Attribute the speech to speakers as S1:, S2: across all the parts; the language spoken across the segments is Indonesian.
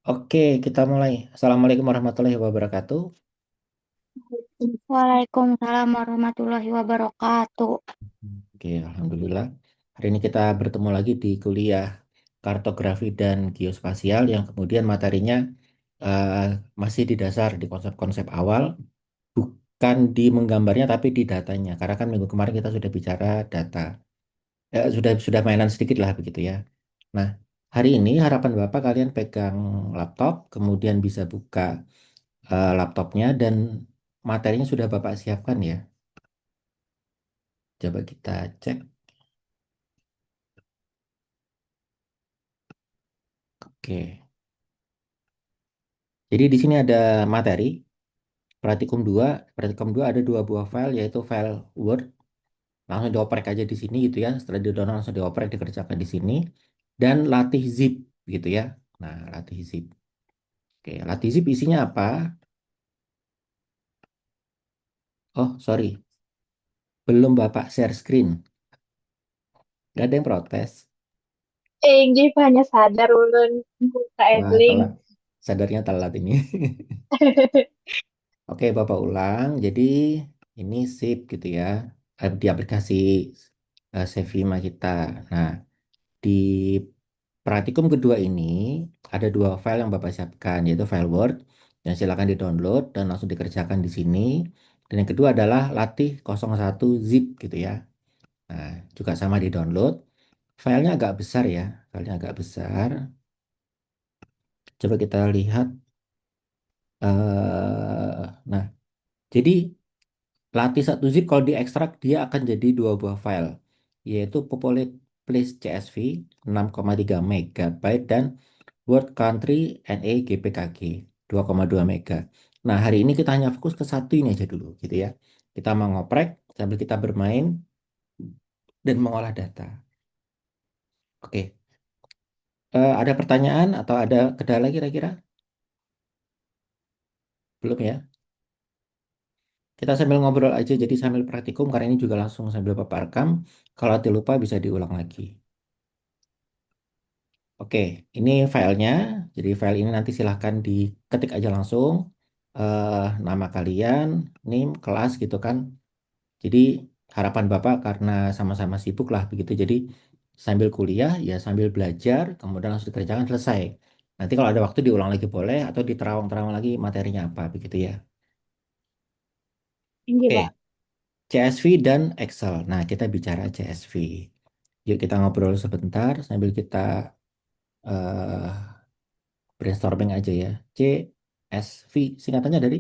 S1: Oke, kita mulai. Assalamualaikum warahmatullahi wabarakatuh.
S2: Waalaikumsalam warahmatullahi wabarakatuh.
S1: Oke, alhamdulillah. Hari ini kita bertemu lagi di kuliah kartografi dan geospasial yang kemudian materinya eh, masih di dasar di konsep-konsep awal, bukan di menggambarnya tapi di datanya. Karena kan minggu kemarin kita sudah bicara data. Sudah mainan sedikit lah begitu ya. Nah, hari ini harapan Bapak kalian pegang laptop, kemudian bisa buka laptopnya dan materinya sudah Bapak siapkan ya. Coba kita cek. Oke. Jadi di sini ada materi Pratikum 2. Pratikum 2 ada dua buah file yaitu file Word. Langsung dioprek aja di sini gitu ya. Setelah di-download langsung dioprek dikerjakan di sini dan latih zip gitu ya. Nah, latih zip. Oke, latih zip isinya apa? Oh, sorry. Belum Bapak share screen. Gak ada yang protes.
S2: Inggih hanya sadar ulun buka
S1: Wah,
S2: Edling.
S1: telat. Sadarnya telat ini. Oke, Bapak ulang. Jadi ini zip gitu ya. Di aplikasi Sevima kita. Nah, di praktikum kedua ini ada dua file yang Bapak siapkan, yaitu file Word yang silakan di-download dan langsung dikerjakan di sini. Dan yang kedua adalah latih 01 zip gitu ya. Nah, juga sama di-download. Filenya agak besar ya, filenya agak besar. Coba kita lihat. Nah, jadi latih satu zip kalau diekstrak dia akan jadi dua buah file, yaitu populate place CSV 6,3 megabyte dan Word Country NA GPKG 2,2 mega. Nah, hari ini kita hanya fokus ke satu ini aja dulu gitu ya. Kita mau ngoprek sambil kita bermain dan mengolah data. Oke. Ada pertanyaan atau ada kendala kira-kira? Belum ya? Kita sambil ngobrol aja jadi sambil praktikum karena ini juga langsung sambil Bapak rekam. Kalau hati lupa bisa diulang lagi. Oke, ini filenya. Jadi file ini nanti silahkan diketik aja langsung nama kalian, name, kelas gitu kan. Jadi harapan Bapak karena sama-sama sibuk lah begitu. Jadi sambil kuliah ya sambil belajar, kemudian langsung dikerjakan selesai. Nanti kalau ada waktu diulang lagi boleh atau diterawang-terawang lagi materinya apa begitu ya.
S2: Inggih,
S1: Oke,
S2: Pak.
S1: CSV dan Excel. Nah, kita bicara CSV. Yuk kita ngobrol sebentar sambil kita eh, brainstorming aja ya. CSV singkatannya dari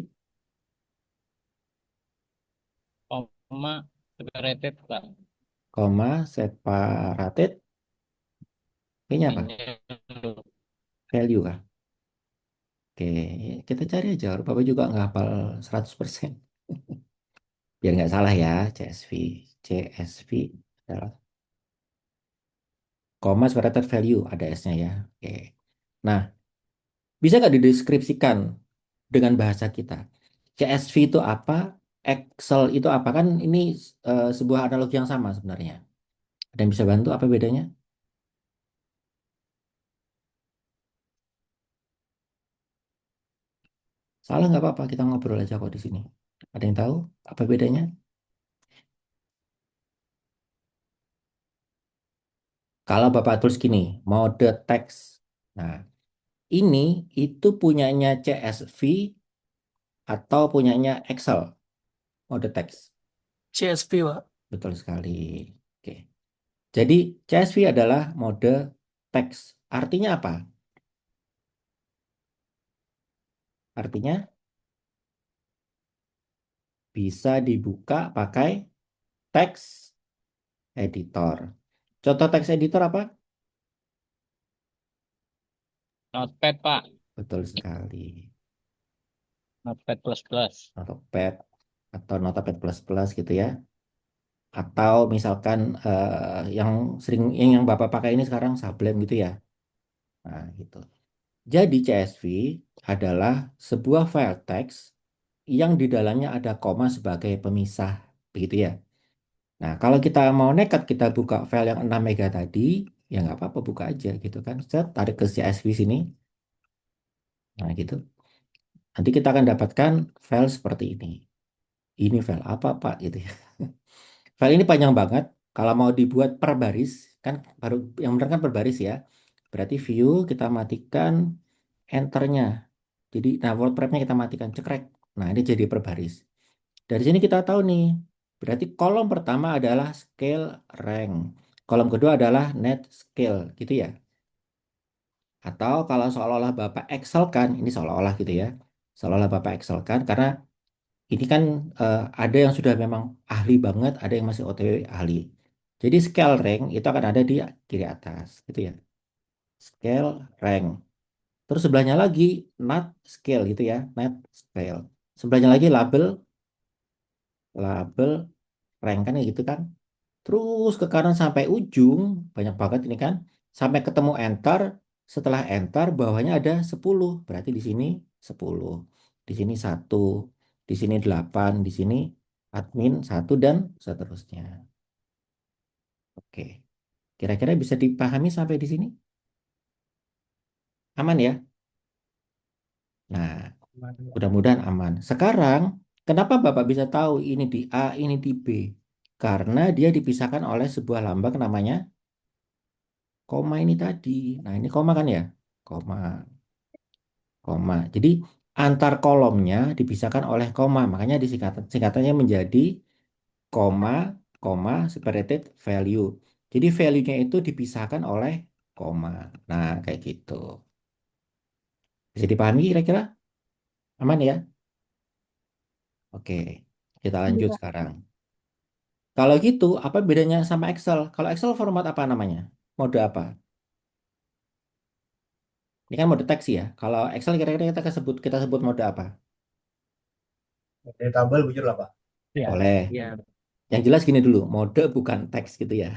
S3: Koma separated Pak.
S1: koma separated. Kayaknya apa?
S3: Menyeluruh.
S1: Value kah? Oke, kita cari aja. Bapak juga nggak hafal 100%. Biar nggak salah ya, CSV. CSV adalah koma separated value, ada S-nya ya. Oke. Nah, bisa nggak dideskripsikan dengan bahasa kita? CSV itu apa? Excel itu apa? Kan ini sebuah analogi yang sama sebenarnya. Ada yang bisa bantu apa bedanya? Salah nggak apa-apa, kita ngobrol aja kok di sini. Ada yang tahu apa bedanya? Kalau Bapak tulis gini, mode teks. Nah, ini itu punyanya CSV atau punyanya Excel, mode teks.
S3: CSP Pak.
S1: Betul sekali. Oke. Jadi CSV adalah mode teks. Artinya apa? Artinya bisa dibuka pakai teks editor. Contoh teks editor apa?
S3: Notepad Pak.
S1: Betul sekali.
S3: Notepad plus plus.
S1: Notepad atau Notepad++ gitu ya. Atau misalkan yang sering yang Bapak pakai ini sekarang Sublime gitu ya. Nah, gitu. Jadi CSV adalah sebuah file teks yang di dalamnya ada koma sebagai pemisah, begitu ya. Nah, kalau kita mau nekat kita buka file yang 6 mega tadi, ya nggak apa-apa buka aja gitu kan. Set, tarik ke CSV sini. Nah, gitu. Nanti kita akan dapatkan file seperti ini. Ini file apa, Pak? Gitu ya. File ini panjang banget. Kalau mau dibuat per baris, kan baru yang benar kan per baris ya. Berarti view kita matikan enternya. Jadi, nah word prep-nya kita matikan cekrek. Nah, ini jadi per baris. Dari sini kita tahu nih, berarti kolom pertama adalah scale rank. Kolom kedua adalah net scale, gitu ya. Atau kalau seolah-olah Bapak Excel kan, ini seolah-olah gitu ya. Seolah-olah Bapak Excel kan, karena ini kan ada yang sudah memang ahli banget, ada yang masih OTW ahli. Jadi scale rank itu akan ada di kiri atas, gitu ya. Scale rank. Terus sebelahnya lagi not scale gitu ya, not scale. Sebelahnya lagi label, label rank kan ya gitu kan. Terus ke kanan sampai ujung, banyak banget ini kan. Sampai ketemu enter, setelah enter bawahnya ada 10. Berarti di sini 10. Di sini 1, di sini 8, di sini admin 1 dan seterusnya. Oke. Kira-kira bisa dipahami sampai di sini? Aman ya? Nah, mudah-mudahan aman. Sekarang, kenapa Bapak bisa tahu ini di A, ini di B? Karena dia dipisahkan oleh sebuah lambang namanya koma ini tadi. Nah, ini koma kan ya? Koma, koma. Jadi antar kolomnya dipisahkan oleh koma. Makanya singkatannya menjadi koma, koma, separated value. Jadi value-nya itu dipisahkan oleh koma. Nah, kayak gitu. Bisa dipahami kira-kira? Aman ya? Oke, kita lanjut
S2: Bisa.
S1: sekarang. Kalau gitu, apa bedanya sama Excel? Kalau Excel format apa namanya? Mode apa? Ini kan mode teks ya. Kalau Excel kira-kira kita sebut mode apa?
S4: Dari tabel bujur lah Pak.
S3: Ya,
S1: Boleh.
S3: ya.
S1: Yang jelas gini dulu, mode bukan teks gitu ya.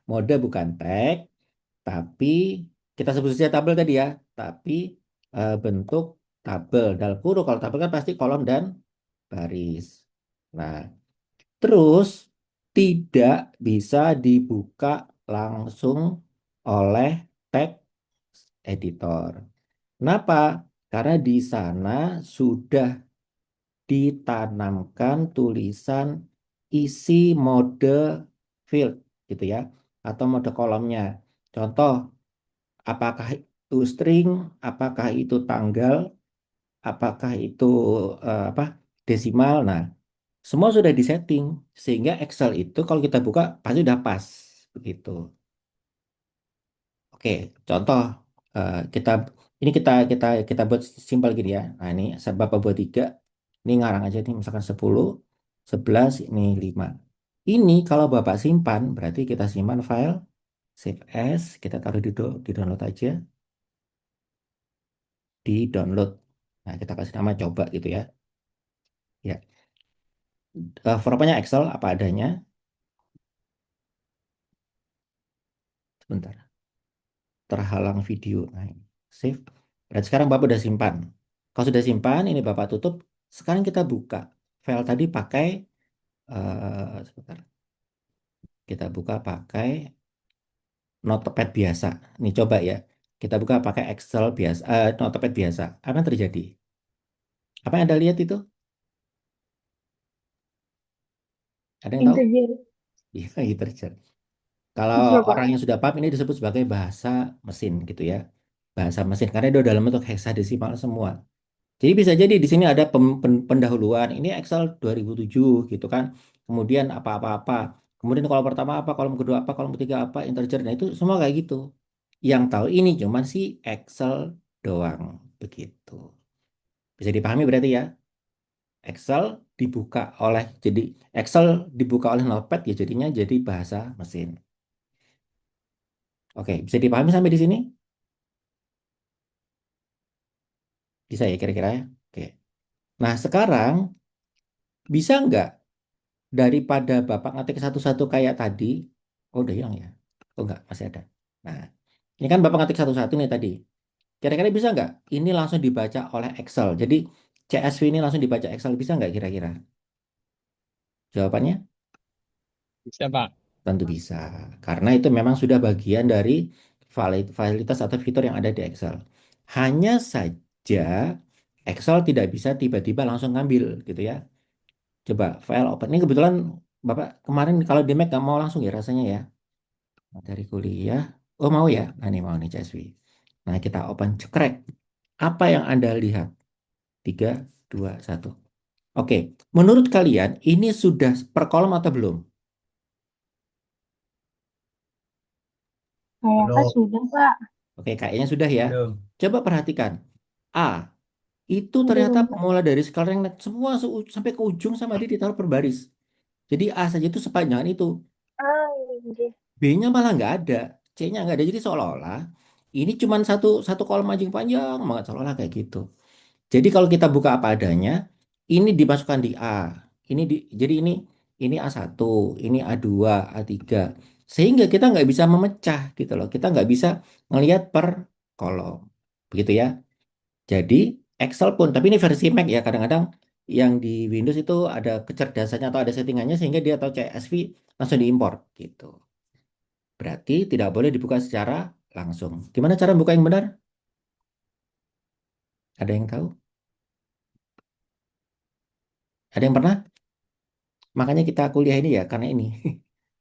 S1: Mode bukan teks, tapi kita sebut saja tabel tadi ya. Tapi bentuk tabel. Dalam kurung, kalau tabel kan pasti kolom dan baris. Nah, terus tidak bisa dibuka langsung oleh teks editor. Kenapa? Karena di sana sudah ditanamkan tulisan isi mode field gitu ya atau mode kolomnya. Contoh, apakah itu string, apakah itu tanggal, apakah itu apa desimal. Nah, semua sudah disetting sehingga Excel itu kalau kita buka pasti udah pas begitu. Oke, contoh kita ini kita buat simpel gini ya. Nah, ini Bapak buat 3. Ini ngarang aja nih misalkan 10, 11, ini 5. Ini kalau Bapak simpan berarti kita simpan file save as, kita taruh di download aja, di download. Nah, kita kasih nama coba gitu ya. Ya, formatnya Excel apa adanya. Sebentar, terhalang video. Nah, ini. Save. Berarti sekarang Bapak udah simpan. Kalau sudah simpan, ini Bapak tutup. Sekarang kita buka. File tadi pakai, sebentar, kita buka pakai Notepad biasa. Nih coba ya. Kita buka pakai Excel biasa, Notepad biasa. Apa yang terjadi? Apa yang Anda lihat itu? Ada yang tahu?
S2: Integer.
S1: Iya, integer. Kalau
S2: Iya, Pak.
S1: orang yang sudah paham ini disebut sebagai bahasa mesin gitu ya. Bahasa mesin karena itu dalam bentuk heksadesimal semua. Jadi bisa jadi di sini ada pendahuluan. Ini Excel 2007 gitu kan. Kemudian apa-apa-apa. Kemudian kolom pertama apa, kolom kedua apa, kolom ketiga apa, integer. Nah itu semua kayak gitu. Yang tahu ini cuma si Excel doang. Begitu. Bisa dipahami berarti ya. Excel dibuka jadi Excel dibuka oleh Notepad ya jadinya jadi bahasa mesin. Oke, bisa dipahami sampai di sini? Bisa ya kira-kira ya. Oke. Nah, sekarang bisa nggak daripada Bapak ngetik satu-satu kayak tadi, oh udah hilang ya? Oh enggak, masih ada. Nah, ini kan Bapak ngetik satu-satu nih tadi. Kira-kira bisa nggak? Ini langsung dibaca oleh Excel. Jadi CSV ini langsung dibaca Excel, bisa nggak kira-kira? Jawabannya
S3: Bisa, Pak.
S1: tentu bisa. Karena itu memang sudah bagian dari validitas atau fitur yang ada di Excel. Hanya saja Excel tidak bisa tiba-tiba langsung ngambil gitu ya. Coba file open. Ini kebetulan Bapak kemarin kalau di Mac nggak mau langsung ya rasanya ya. Materi kuliah. Oh mau ya? Nah ini mau nih CSV. Nah kita open cekrek. Apa yang Anda lihat? 3, 2, 1. Oke, menurut kalian ini sudah per kolom atau belum?
S2: Kayaknya
S3: Belum.
S2: sudah, Pak.
S1: Oke, kayaknya sudah ya.
S3: Belum.
S1: Coba perhatikan. A, itu ternyata
S2: Belum, Pak.
S1: mulai dari skala yang semua sampai ke ujung sama dia ditaruh per baris. Jadi A saja itu sepanjangan itu.
S2: Ah, iya.
S1: B-nya malah nggak ada. C-nya nggak ada. Jadi seolah-olah ini cuma satu satu kolom aja yang panjang banget. Seolah-olah kayak gitu. Jadi kalau kita buka apa adanya, ini dimasukkan di A. Jadi ini A1, ini A2, A3. Sehingga kita nggak bisa memecah gitu loh. Kita nggak bisa ngelihat per kolom. Begitu ya. Jadi Excel pun, tapi ini versi Mac ya. Kadang-kadang yang di Windows itu ada kecerdasannya atau ada settingannya sehingga dia tahu CSV langsung diimpor gitu. Berarti tidak boleh dibuka secara langsung. Gimana cara buka yang benar? Ada yang tahu? Ada yang pernah? Makanya kita kuliah ini ya karena ini.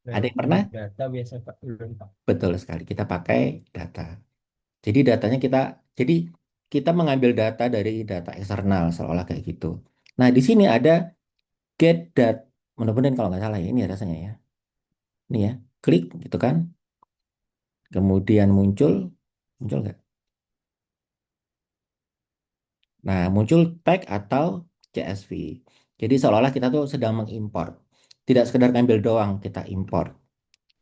S1: Ada yang pernah?
S3: Data biasa Pak. Belum Pak.
S1: Betul sekali. Kita pakai data. Jadi datanya jadi kita mengambil data dari data eksternal seolah kayak gitu. Nah, di sini ada get dat. Mudah-mudahan kalau nggak salah ya ini rasanya ya. Ini ya, klik gitu kan. Kemudian muncul nggak? Nah, muncul tag atau CSV. Jadi seolah-olah kita tuh sedang mengimpor. Tidak sekedar ngambil doang, kita import.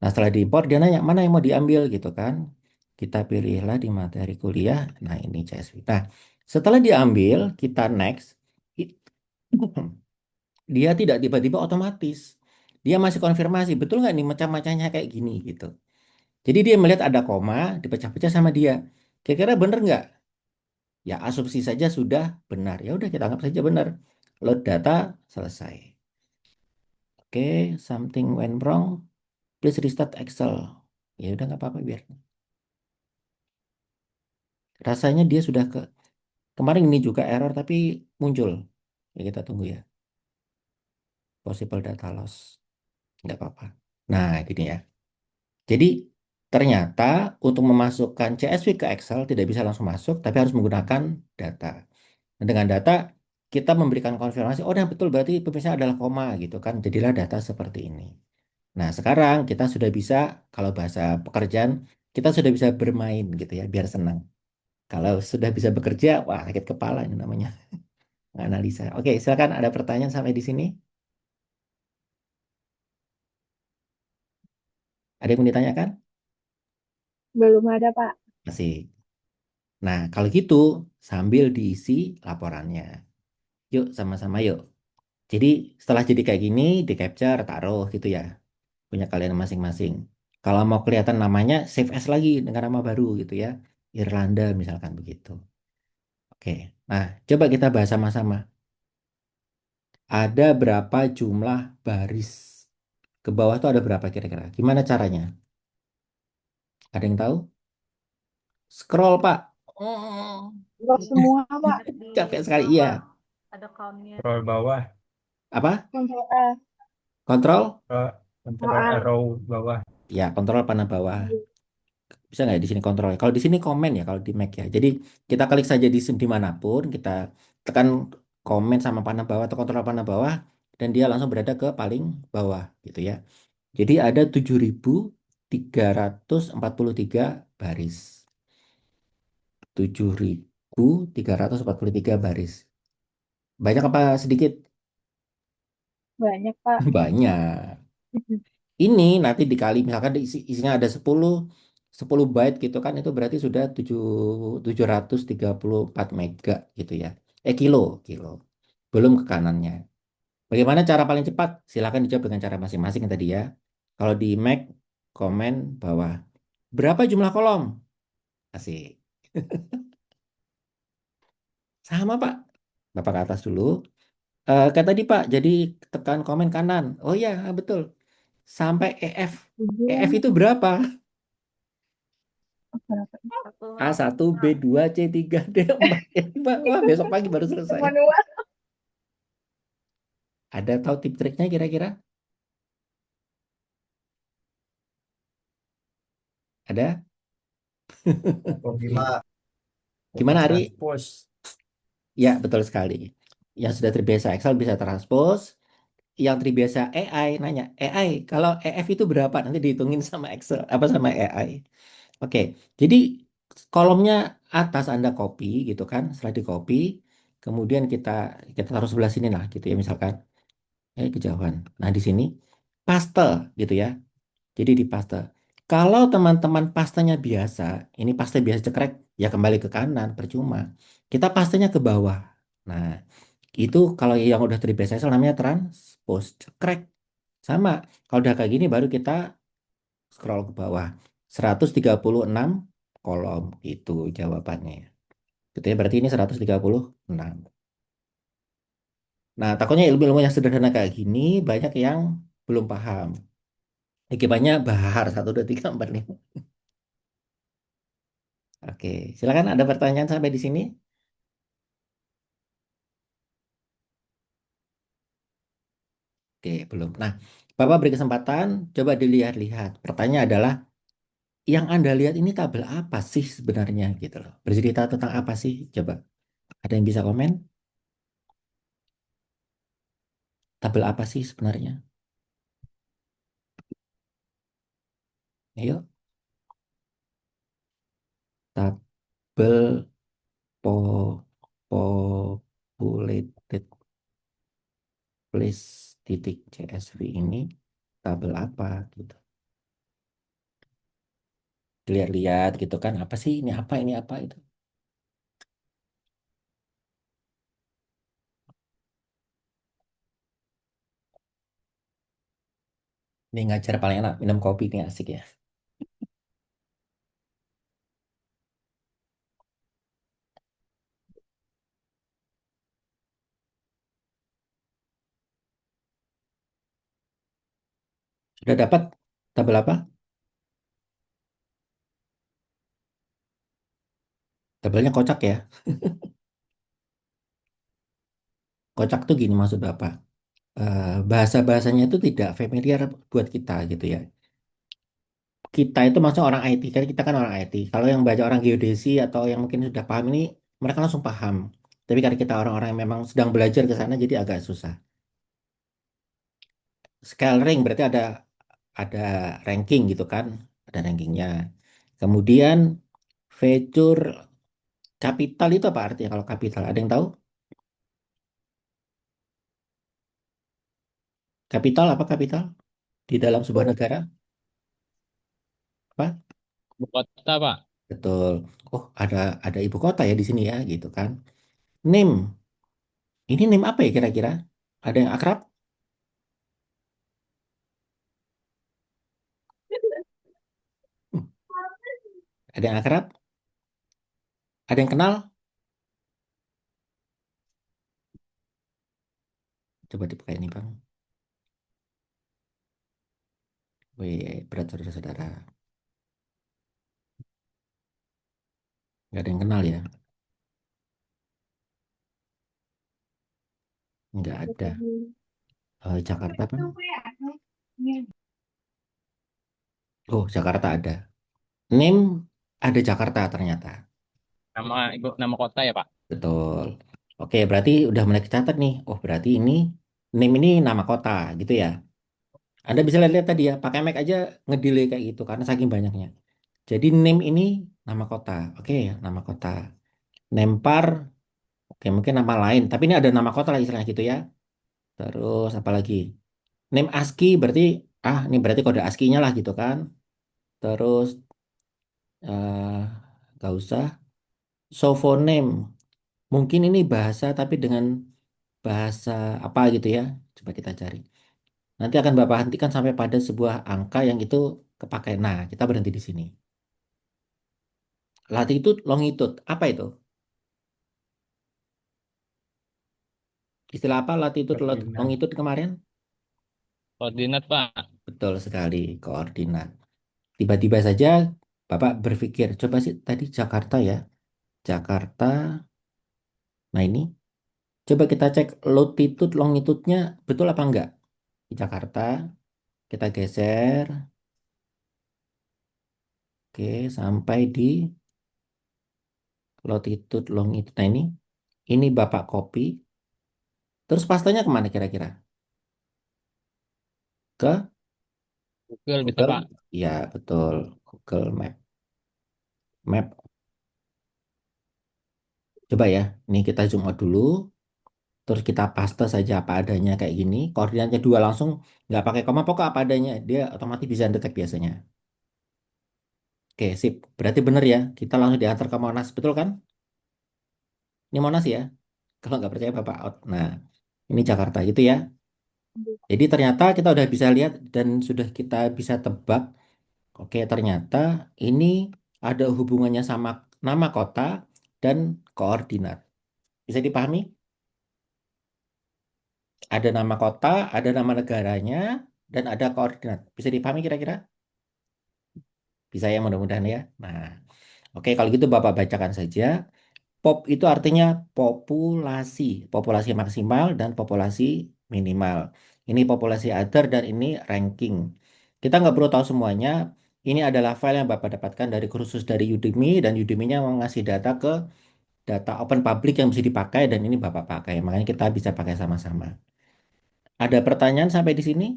S1: Nah, setelah diimpor, dia nanya, mana yang mau diambil gitu kan. Kita pilihlah di materi kuliah. Nah, ini CSV. Nah, setelah diambil, kita next. I- Dia tidak tiba-tiba otomatis. Dia masih konfirmasi, betul nggak nih macam-macamnya kayak gini gitu. Jadi dia melihat ada koma, dipecah-pecah sama dia. Kira-kira bener nggak? Ya, asumsi saja sudah benar. Ya udah kita anggap saja benar. Load data selesai. Oke, something went wrong. Please restart Excel. Ya udah nggak apa-apa biar. Rasanya dia sudah kemarin ini juga error tapi muncul. Ya kita tunggu ya. Possible data loss. Nggak apa-apa. Nah, gini ya. Jadi ternyata untuk memasukkan CSV ke Excel tidak bisa langsung masuk, tapi harus menggunakan data. Dan dengan data kita memberikan konfirmasi, oh nah betul berarti pemirsa adalah koma gitu kan. Jadilah data seperti ini. Nah, sekarang kita sudah bisa, kalau bahasa pekerjaan, kita sudah bisa bermain gitu ya, biar senang. Kalau sudah bisa bekerja, wah sakit kepala ini namanya, analisa. Oke, silakan ada pertanyaan sampai di sini. Ada yang mau ditanyakan?
S2: Belum ada, Pak.
S1: Masih. Nah, kalau gitu, sambil diisi laporannya. Yuk, sama-sama yuk. Jadi, setelah jadi kayak gini, di capture, taruh gitu ya. Punya kalian masing-masing. Kalau mau kelihatan namanya, save as lagi dengan nama baru gitu ya. Irlanda misalkan begitu. Oke, nah coba kita bahas sama-sama. Ada berapa jumlah baris? Ke bawah itu ada berapa kira-kira? Gimana caranya? Ada yang tahu? Scroll, Pak. Oh,
S2: Enggak semua, Pak.
S1: capek sekali. Iya.
S3: Scroll bawah.
S1: Apa?
S2: Kontrol A.
S1: Kontrol?
S3: Kontrol
S2: A.
S3: arrow bawah.
S1: Ya, kontrol panah bawah. Bisa nggak di sini kontrol? Kalau di sini komen ya, kalau di Mac ya. Jadi kita klik saja dimanapun, kita tekan komen sama panah bawah atau kontrol panah bawah, dan dia langsung berada ke paling bawah gitu ya. Jadi ada 7.343 baris. 7.343 baris. Banyak apa sedikit?
S2: Banyak, Pak.
S1: Banyak. Ini nanti dikali misalkan isinya ada 10 byte gitu kan itu berarti sudah 734 mega gitu ya. Kilo, kilo. Belum ke kanannya. Bagaimana cara paling cepat? Silakan dijawab dengan cara masing-masing tadi ya. Kalau di Mac komen bawah. Berapa jumlah kolom? Asik. Sama Pak. Bapak ke atas dulu. Kayak tadi Pak, jadi tekan komen kanan. Oh iya, betul. Sampai EF. EF
S2: Tujuan.
S1: itu berapa?
S2: Berapa?
S1: A1, B2, C3, D4, E5. Wah, besok pagi baru selesai.
S2: Cuma dua.
S1: Ada tahu tip triknya kira-kira? Ada?
S3: Lima.
S1: Gimana, Ari?
S3: Transpose.
S1: Ya, betul sekali. Yang sudah terbiasa Excel bisa transpose. Yang terbiasa AI nanya, AI, kalau EF itu berapa? Nanti dihitungin sama Excel, apa sama AI. Oke, jadi kolomnya atas Anda copy gitu kan, setelah di copy, kemudian kita taruh sebelah sini lah gitu ya misalkan, kejauhan. Nah di sini paste gitu ya. Jadi di paste. Kalau teman-teman pastanya biasa, ini paste biasa cekrek, ya kembali ke kanan, percuma. Kita pastenya ke bawah. Nah, itu kalau yang udah terbiasa Excel namanya transpose cekrek. Sama, kalau udah kayak gini baru kita scroll ke bawah. 136 kolom itu jawabannya. Gitu ya, berarti ini 136. Nah, takutnya ilmu-ilmu yang sederhana kayak gini banyak yang belum paham. Banyak bahar 1, 2, 3, 4, 5. Oke, silakan ada pertanyaan sampai di sini? Oke, belum. Nah, Bapak beri kesempatan, coba dilihat-lihat. Pertanyaan adalah, yang Anda lihat ini tabel apa sih sebenarnya gitu loh. Bercerita tentang apa sih? Coba, ada yang bisa komen? Tabel apa sih sebenarnya? Ayo, tabel populated list titik CSV ini tabel apa gitu. Lihat-lihat gitu kan, apa sih ini apa itu. Ini ngajar paling enak, minum kopi ini asik ya. Sudah dapat tabel apa? Tabelnya kocak ya. Kocak tuh gini maksud Bapak. Bahasa-bahasanya itu tidak familiar buat kita gitu ya. Kita itu maksudnya orang IT, kan kita kan orang IT. Kalau yang baca orang geodesi atau yang mungkin sudah paham ini, mereka langsung paham. Tapi karena kita orang-orang yang memang sedang belajar ke sana, jadi agak susah. Scale rank berarti ada ranking gitu kan, ada rankingnya. Kemudian feature kapital itu apa artinya kalau kapital? Ada yang tahu? Kapital apa kapital di dalam sebuah negara? Apa?
S4: Ibu kota, Pak.
S1: Betul. Oh, ada ibu kota ya di sini ya, gitu kan. Name. Ini name apa ya kira-kira? Ada yang akrab? Hmm, Ada yang akrab? Ada yang kenal? Coba dibuka ini, Bang. Wih, berat saudara-saudara. Nggak ada yang kenal ya? Nggak ada. Jakarta, Bang. Oh, Jakarta ada. Name ada Jakarta ternyata.
S4: Nama kota ya, Pak.
S1: Betul. Oke, berarti udah mulai kecatat nih. Oh, berarti ini name ini nama kota gitu ya. Anda bisa lihat tadi ya, pakai Mac aja ngedelay kayak gitu karena saking banyaknya. Jadi name ini nama kota. Oke, nama kota. Nempar, oke mungkin nama lain. Tapi ini ada nama kota lah istilahnya gitu ya. Terus apa lagi? Name ASCII berarti, ini berarti kode ASCII-nya lah gitu kan. Terus, eh gak usah. Sofoname. Mungkin ini bahasa tapi dengan bahasa apa gitu ya. Coba kita cari. Nanti akan Bapak hentikan sampai pada sebuah angka yang itu kepakai. Nah, kita berhenti di sini. Latitude, longitude. Apa itu? Istilah apa latitude,
S3: Koordinat.
S1: longitude kemarin?
S4: Koordinat, Pak.
S1: Betul sekali, koordinat. Tiba-tiba saja Bapak berpikir, coba sih tadi Jakarta ya. Jakarta, nah ini. Coba kita cek latitude, longitude-nya betul apa enggak? Di Jakarta, kita geser, oke, sampai di latitude, longitude. Nah ini Bapak copy. Terus pastanya kemana kira-kira? Ke
S4: Google bisa
S1: Google?
S4: Pak.
S1: Ya, betul. Google Map. Map. Coba ya, ini kita zoom out dulu. Terus kita paste saja apa adanya kayak gini. Koordinatnya dua langsung, nggak pakai koma, pokok apa adanya. Dia otomatis bisa detect biasanya. Oke, sip. Berarti benar ya. Kita langsung diantar ke Monas, betul kan? Ini Monas ya. Kalau nggak percaya Bapak out. Nah, ini Jakarta gitu ya. Jadi ternyata kita udah bisa lihat dan sudah kita bisa tebak. Oke, ternyata ini ada hubungannya sama nama kota dan koordinat. Bisa dipahami? Ada nama kota, ada nama negaranya, dan ada koordinat. Bisa dipahami kira-kira? Bisa ya mudah-mudahan ya. Nah, oke kalau gitu Bapak bacakan saja. POP itu artinya populasi, populasi maksimal dan populasi minimal. Ini populasi other dan ini ranking. Kita nggak perlu tahu semuanya. Ini adalah file yang Bapak dapatkan dari kursus dari Udemy dan Udemy-nya mau ngasih data ke data open public yang bisa dipakai dan ini Bapak pakai. Makanya kita bisa pakai sama-sama. Ada pertanyaan sampai di sini?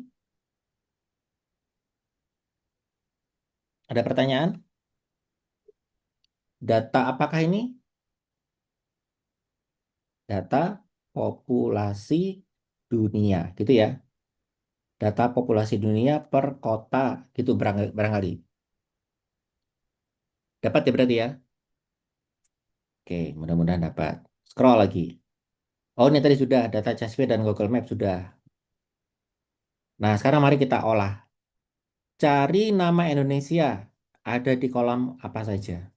S1: Ada pertanyaan? Data apakah ini? Data populasi dunia, gitu ya. Data populasi dunia per kota gitu barangkali. Dapat ya berarti ya? Oke, mudah-mudahan dapat. Scroll lagi. Oh, ini tadi sudah data CSV dan Google Maps sudah. Nah, sekarang mari kita olah. Cari nama Indonesia ada di kolom apa saja.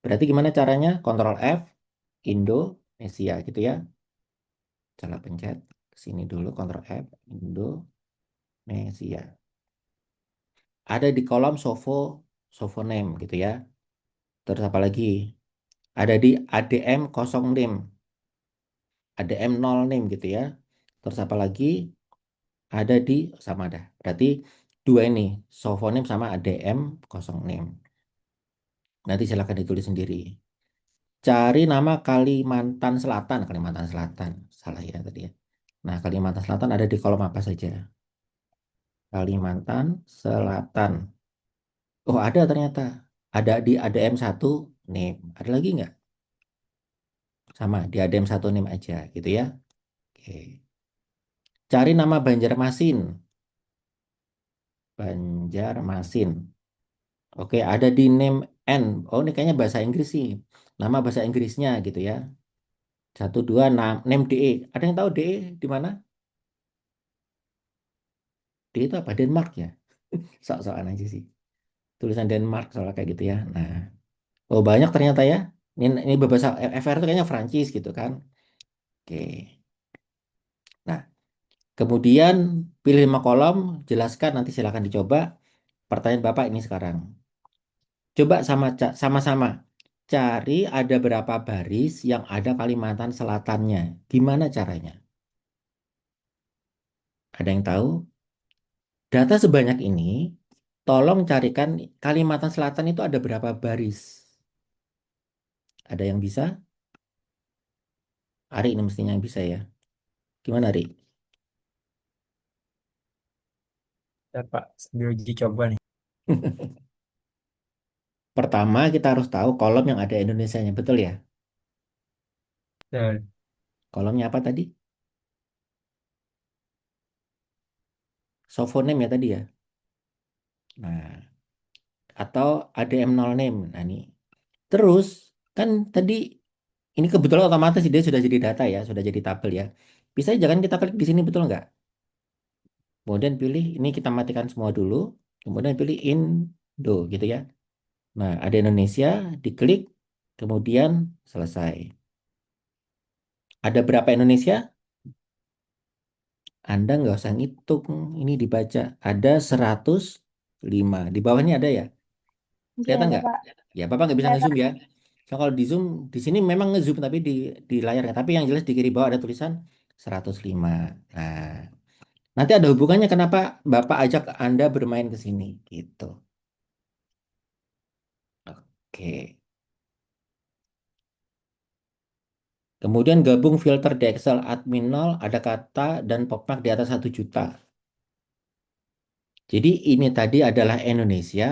S1: Berarti gimana caranya? Ctrl F, Indonesia gitu ya. Salah pencet. Sini dulu, Ctrl F, Indonesia. Ada di kolom Sovo name gitu ya. Terus apa lagi? Ada di ADM 0 name, ADM 0 name gitu ya. Terus apa lagi? Ada di sama dah. Berarti dua ini, Sovo name sama ADM 0 name. Nanti silakan ditulis sendiri. Cari nama Kalimantan Selatan, Kalimantan Selatan. Salah ya tadi ya. Nah, Kalimantan Selatan ada di kolom apa saja? Kalimantan Selatan. Oh, ada ternyata. Ada di ADM 1 name. Ada lagi nggak? Sama, di ADM 1 name aja gitu ya. Oke. Cari nama Banjarmasin. Banjarmasin. Oke, ada di name N. Oh, ini kayaknya bahasa Inggris sih. Nama bahasa Inggrisnya gitu ya. Satu, dua, name DE. Ada yang tahu DE di mana? DE itu apa? Denmark ya? Sok-sokan aja sih. Tulisan Denmark soalnya kayak gitu ya. Nah, oh banyak ternyata ya. Ini berbahasa FR itu kayaknya Prancis gitu kan. Oke. Nah, kemudian pilih 5 kolom, jelaskan nanti silakan dicoba. Pertanyaan Bapak ini sekarang. Coba sama-sama cari ada berapa baris yang ada Kalimantan Selatannya. Gimana caranya? Ada yang tahu? Data sebanyak ini, tolong carikan Kalimantan Selatan itu ada berapa baris. Ada yang bisa? Ari ini mestinya yang bisa ya. Gimana, Ari?
S3: Ya, Pak, sambil uji coba nih.
S1: Pertama, kita harus tahu kolom yang ada Indonesianya, betul ya?
S3: Dan
S1: Kolomnya apa tadi? Sofonem ya tadi ya? Nah, atau ADM 0 name. Nah, ini. Terus, kan tadi ini kebetulan otomatis dia sudah jadi data ya, sudah jadi tabel ya. Bisa jangan kita klik di sini, betul nggak? Kemudian pilih, ini kita matikan semua dulu. Kemudian pilih Indo gitu ya. Nah, ada Indonesia, diklik, kemudian selesai. Ada berapa Indonesia? Anda nggak usah ngitung, ini dibaca. Ada 105. Di bawahnya ada ya?
S2: Oke,
S1: Kelihatan
S2: ada,
S1: nggak?
S2: Pak.
S1: Ya, Bapak nggak bisa ngezoom
S2: Kelihatan.
S1: ya. So, kalau di zoom, di sini memang ngezoom tapi di layarnya. Tapi yang jelas di kiri bawah ada tulisan 105. Nah, nanti ada hubungannya kenapa Bapak ajak Anda bermain ke sini gitu. Oke. Kemudian gabung filter di Excel admin 0, ada kata dan popmark di atas 1 juta. Jadi ini tadi adalah Indonesia.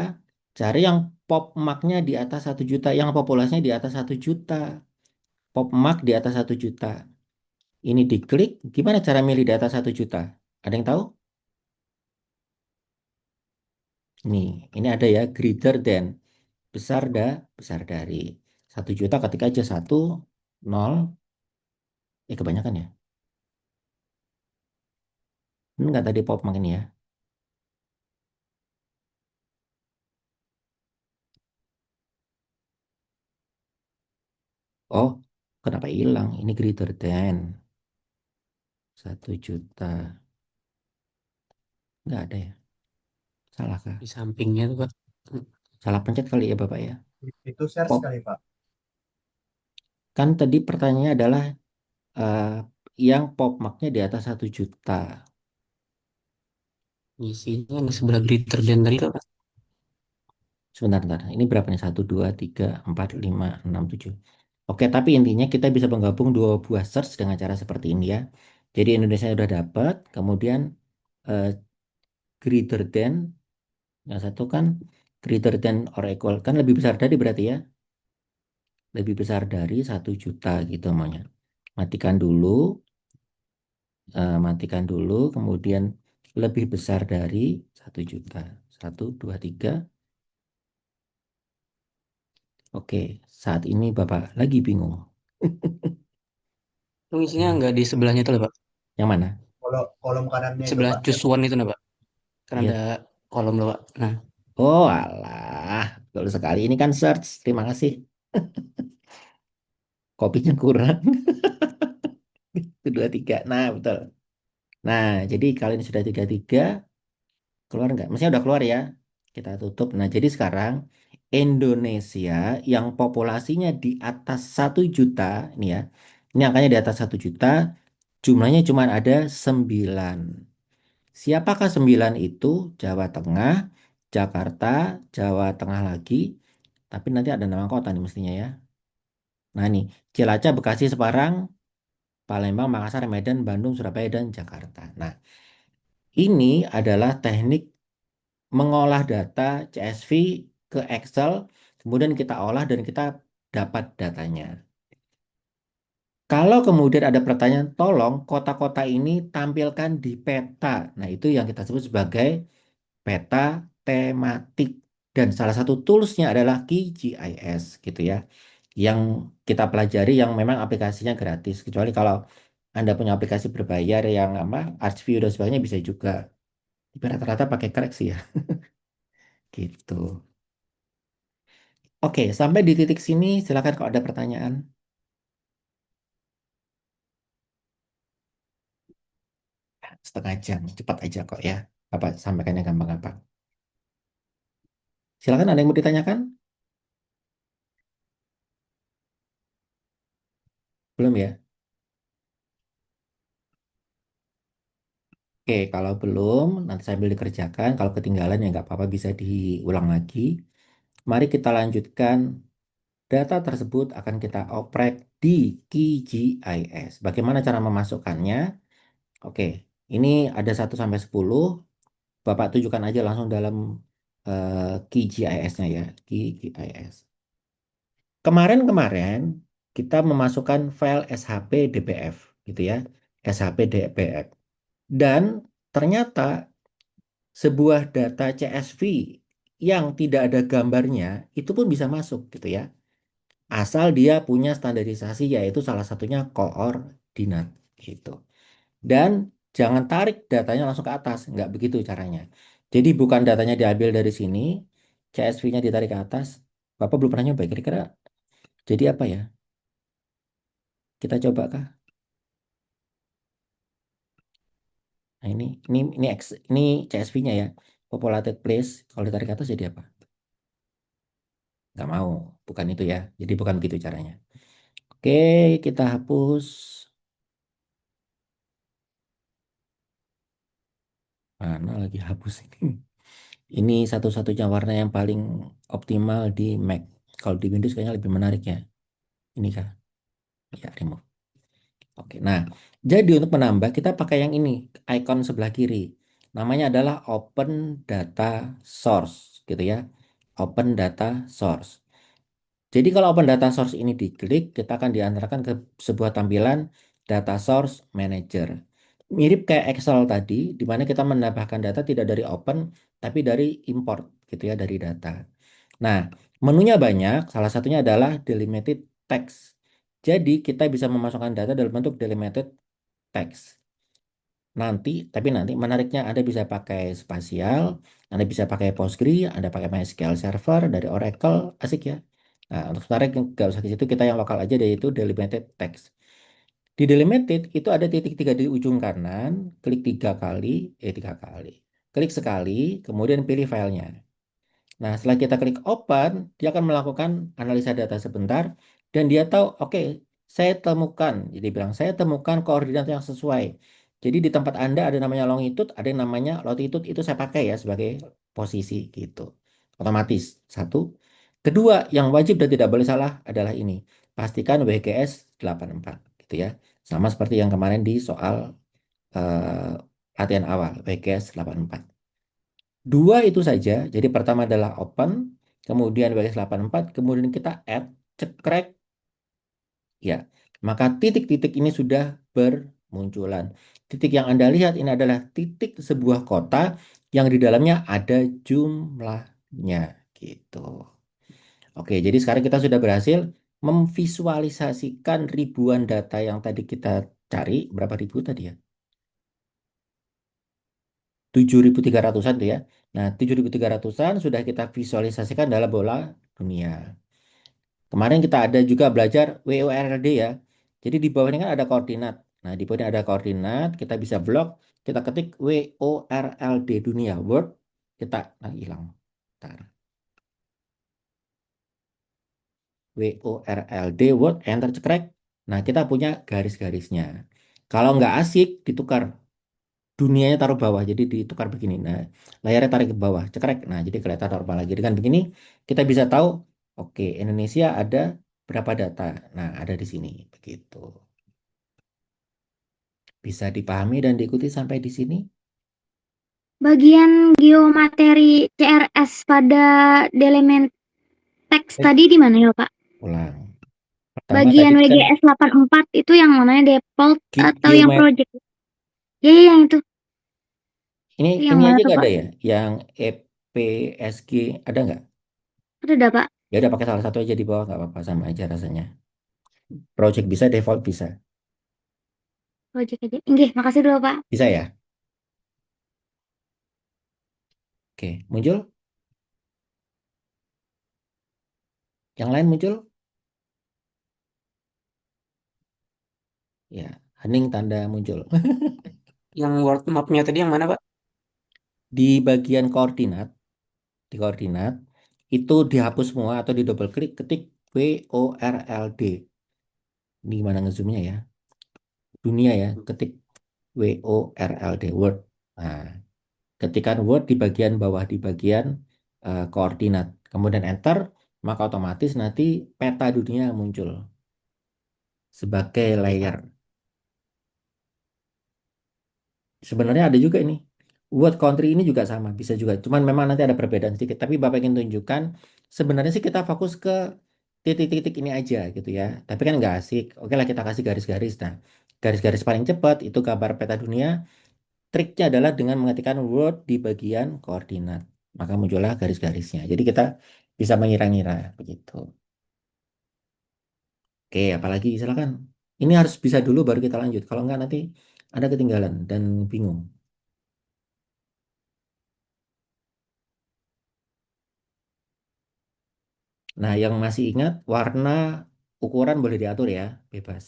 S1: Cari yang popmarknya di atas 1 juta, yang populasinya di atas 1 juta. Popmark di atas 1 juta. Ini diklik, gimana cara milih di atas 1 juta? Ada yang tahu? Nih, ini ada ya, greater than. Besar dari. 1 juta ketik aja 1, 0. Kebanyakan ya. Ini nggak tadi popmark ini ya. Oh, kenapa hilang? Ini greater than 1 juta. Nggak ada ya? Salah kah?
S4: Di sampingnya tuh Pak.
S1: Salah pencet kali ya Bapak ya.
S3: Itu share
S1: Pop.
S3: sekali, Pak.
S1: Kan tadi pertanyaannya adalah eh, yang pop marknya di atas 1 juta.
S4: Isinya yang di sebelah greater than tadi tuh Pak.
S1: Sebentar, sebentar. Ini berapa nih? 1, 2, 3, 4, 5, 6, 7. Oke, tapi intinya kita bisa menggabung dua buah search dengan cara seperti ini ya. Jadi Indonesia udah dapat, kemudian eh, greater than, yang satu kan greater than or equal, kan lebih besar dari berarti ya. Lebih besar dari 1 juta gitu maunya. Matikan dulu, kemudian lebih besar dari 1 juta. 1, 2, 3. Oke, saat ini Bapak lagi bingung.
S4: Itu isinya nggak di sebelahnya tuh loh Pak.
S1: Yang mana?
S3: Kalau kolom kanannya itu,
S4: Sebelah
S3: Pak,
S4: choose one itu nah Pak. Kan ada
S1: Iya.
S4: kolom loh Pak. Nah,
S1: Oh alah, betul sekali. Ini kan search. Terima kasih. Kopinya kurang. Itu 2, 3. Nah, betul. Nah, jadi kalau ini sudah 3, 3, keluar nggak? Maksudnya udah keluar ya. Kita tutup. Nah, jadi sekarang Indonesia yang populasinya di atas 1 juta, ini ya. Ini angkanya di atas 1 juta, jumlahnya cuma ada 9. Siapakah 9 itu? Jawa Tengah, Jakarta, Jawa Tengah lagi. Tapi nanti ada nama kota nih mestinya ya. Nah nih, Cilacap, Bekasi, Semarang, Palembang, Makassar, Medan, Bandung, Surabaya, dan Jakarta. Nah, ini adalah teknik mengolah data CSV ke Excel, kemudian kita olah dan kita dapat datanya. Kalau kemudian ada pertanyaan, tolong kota-kota ini tampilkan di peta. Nah, itu yang kita sebut sebagai peta tematik. Dan salah satu toolsnya adalah QGIS gitu ya. Yang kita pelajari yang memang aplikasinya gratis. Kecuali kalau Anda punya aplikasi berbayar yang apa, ArchView dan sebagainya bisa juga. Tapi rata-rata pakai Crack sih ya. Gitu. Oke, sampai di titik sini silakan kalau ada pertanyaan. Setengah jam, cepat aja kok ya. Apa sampaikannya gampang-gampang. Silakan ada yang mau ditanyakan? Belum ya? Oke, kalau belum, nanti sambil dikerjakan. Kalau ketinggalan ya nggak apa-apa, bisa diulang lagi. Mari kita lanjutkan. Data tersebut akan kita oprek di QGIS. Bagaimana cara memasukkannya? Oke, ini ada 1 sampai 10. Bapak tunjukkan aja langsung dalam QGIS-nya ya. QGIS. Kemarin-kemarin kita memasukkan file SHP DPF gitu ya. SHP DPF. Dan ternyata sebuah data CSV yang tidak ada gambarnya itu pun bisa masuk gitu ya. Asal dia punya standarisasi yaitu salah satunya koordinat gitu. Dan jangan tarik datanya langsung ke atas, nggak begitu caranya. Jadi bukan datanya diambil dari sini, CSV-nya ditarik ke atas. Bapak belum pernah nyoba, kira-kira jadi apa ya? Kita coba kah? Nah ini CSV-nya ya, populated place. Kalau ditarik ke atas jadi apa? Nggak mau, bukan itu ya. Jadi bukan begitu caranya. Oke, kita hapus. Mana lagi hapus ini? Ini satu-satunya warna yang paling optimal di Mac. Kalau di Windows kayaknya lebih menarik ya. Ini kah? Ya, remove. Oke, nah, jadi untuk menambah kita pakai yang ini, icon sebelah kiri. Namanya adalah Open Data Source, gitu ya. Open Data Source. Jadi kalau Open Data Source ini diklik, kita akan diantarkan ke sebuah tampilan Data Source Manager. Mirip kayak Excel tadi, di mana kita menambahkan data tidak dari open, tapi dari import, gitu ya, dari data. Nah, menunya banyak, salah satunya adalah delimited text. Jadi kita bisa memasukkan data dalam bentuk delimited text. Tapi nanti menariknya Anda bisa pakai spasial, Anda bisa pakai Postgre, Anda pakai MySQL Server dari Oracle, asik ya. Nah, untuk sementara nggak usah ke situ, kita yang lokal aja, yaitu delimited text. Di delimited itu ada titik tiga di ujung kanan, klik tiga kali. Klik sekali, kemudian pilih filenya. Nah, setelah kita klik open, dia akan melakukan analisa data sebentar dan dia tahu, oke, saya temukan. Jadi bilang, saya temukan koordinat yang sesuai. Jadi di tempat Anda ada namanya longitude, ada yang namanya latitude, itu saya pakai ya sebagai posisi gitu. Otomatis. Satu. Kedua, yang wajib dan tidak boleh salah adalah ini. Pastikan WGS 84 gitu ya. Sama seperti yang kemarin di soal eh, latihan awal, WGS 84. Dua itu saja. Jadi pertama adalah open, kemudian baris 84, kemudian kita add, cekrek, ya. Maka titik-titik ini sudah bermunculan. Titik yang Anda lihat ini adalah titik sebuah kota yang di dalamnya ada jumlahnya, gitu. Oke, jadi sekarang kita sudah berhasil memvisualisasikan ribuan data yang tadi kita cari. Berapa ribu tadi ya? 7.300-an tuh ya. Nah, 7.300-an sudah kita visualisasikan dalam bola dunia. Kemarin kita ada juga belajar WORLD ya. Jadi di bawah ini kan ada koordinat. Nah, di bawah ini ada koordinat, kita bisa blok, kita ketik WORLD dunia, Word, kita, nah hilang. Bentar. WORLD, Word, enter cekrek. Nah, kita punya garis-garisnya. Kalau nggak asik, ditukar. Dunianya taruh bawah, jadi ditukar begini. Nah, layarnya tarik ke bawah, cekrek. Nah, jadi kelihatan normal lagi. Dengan begini, kita bisa tahu, oke, Indonesia ada berapa data. Nah, ada di sini, begitu. Bisa dipahami dan diikuti sampai di sini?
S5: Bagian geomateri CRS pada elemen teks
S1: Eh,
S5: tadi di mana ya, Pak?
S1: ulang. Pertama
S5: Bagian
S1: tadi kan
S5: WGS 84 itu yang mana, default atau yang
S1: geomet.
S5: project? Ya, ya, yang itu.
S1: Ini
S5: Itu yang
S1: ini
S5: mana
S1: aja
S5: tuh,
S1: nggak
S5: Pak?
S1: ada ya? Yang EPSG ada nggak?
S5: Ada dah, Pak.
S1: Ya udah pakai salah satu aja di bawah, nggak apa-apa, sama aja rasanya. Project bisa, default bisa.
S5: Project aja. Nggih, makasih dulu, Pak.
S1: Bisa ya? Oke, muncul? Yang lain muncul? Ya, hening tanda muncul.
S4: Yang world map-nya tadi yang mana, Pak?
S1: Di bagian koordinat, di koordinat itu dihapus semua atau di double klik, ketik WORLD. Ini gimana ngezoomnya ya? Dunia ya, ketik WORLD, Word. Nah, ketikkan Word di bagian bawah, di bagian koordinat. Kemudian enter, maka otomatis nanti peta dunia muncul sebagai
S4: Oke, Pak.
S1: layer. Sebenarnya ada juga ini. Word country ini juga sama, bisa juga. Cuman memang nanti ada perbedaan sedikit. Tapi Bapak ingin tunjukkan, sebenarnya sih kita fokus ke titik-titik ini aja gitu ya. Tapi kan nggak asik. Oke lah kita kasih garis-garis. Nah, garis-garis paling cepat itu gambar peta dunia. Triknya adalah dengan mengetikkan word di bagian koordinat. Maka muncullah garis-garisnya. Jadi kita bisa mengira-ngira begitu. Oke, apalagi silakan. Ini harus bisa dulu baru kita lanjut. Kalau nggak nanti ada ketinggalan dan bingung. Nah, yang masih ingat warna ukuran boleh diatur ya, bebas.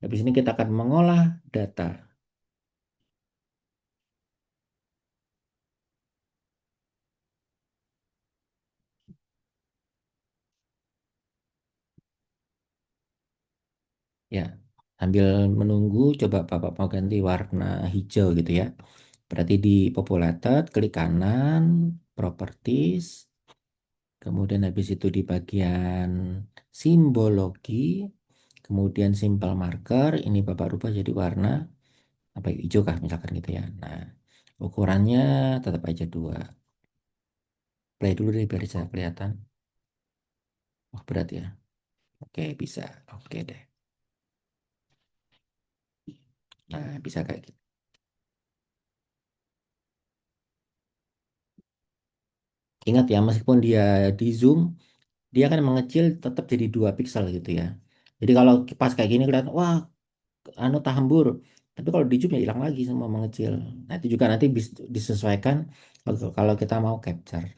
S1: Habis ini kita akan mengolah data. Ya, sambil menunggu, coba Bapak mau ganti warna hijau gitu ya. Berarti di populated, klik kanan, properties, kemudian habis itu di bagian simbologi, kemudian simple marker, ini Bapak rubah jadi warna apa ya, hijau kah misalkan gitu ya. Nah, ukurannya tetap aja 2. Play dulu deh biar bisa kelihatan. Wah, berat ya. Oke, bisa. Oke deh. Nah, bisa kayak gitu. Ingat ya, meskipun dia di zoom, dia kan mengecil tetap jadi 2 piksel gitu ya. Jadi kalau pas kayak gini kelihatan, wah, anu tahembur. Tapi kalau di zoom ya hilang lagi semua mengecil. Nah, itu juga nanti disesuaikan kalau kita mau capture.